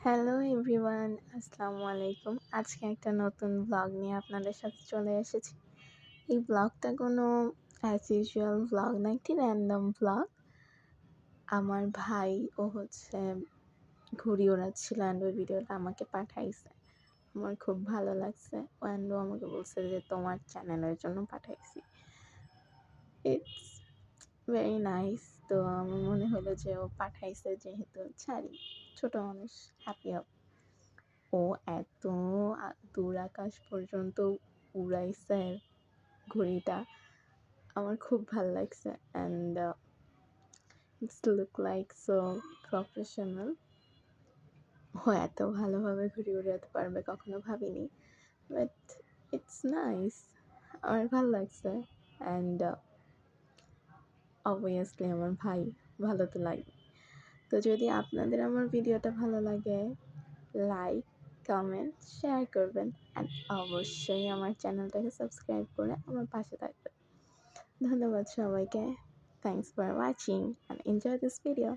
Hello everyone, আসসালামু আলাইকুম। আজকে একটা নতুন ব্লগ নিয়ে আপনাদের সাথে চলে এসেছি। এই ব্লগটা কোনো অ্যাজ ইউজুয়াল ব্লগ না, একটি র্যান্ডম ব্লগ। আমার ভাই হচ্ছে ঘুড়ি ওড়াচ্ছিল অ্যান্ড ওই ভিডিওটা আমাকে পাঠাইছে। আমার খুব ভালো লাগছে অ্যান্ড ও আমাকে বলছে যে তোমার চ্যানেলের জন্য পাঠাইছি। It's very nice. তো আমার মনে হলো যে ও পাঠাইছে যেহেতু ছাড়ি, ছোট মানুষ হ্যাপি হবে। ও এত দূর আকাশ পর্যন্ত উড়াইছে ঘুড়িটা, আমার খুব ভাল লাগছে and it's look like so professional. ও এত ভালোভাবে ঘুড়ি উড়াতে পারবে কখনো ভাবিনি, বাট ইটস নাইস, আমার ভাল লাগছে অ্যান্ড অবভিয়াসলি আমার ভাই, ভালো তো লাগবে। তো যদি আপনাদের আমার ভিডিওটা ভালো লাগে, লাইক, কমেন্ট, শেয়ার করবেন অ্যান্ড অবশ্যই আমার চ্যানেলটাকে সাবস্ক্রাইব করে আমার পাশে থাকবেন। ধন্যবাদ সবাইকে। Thanks for watching and enjoy this video.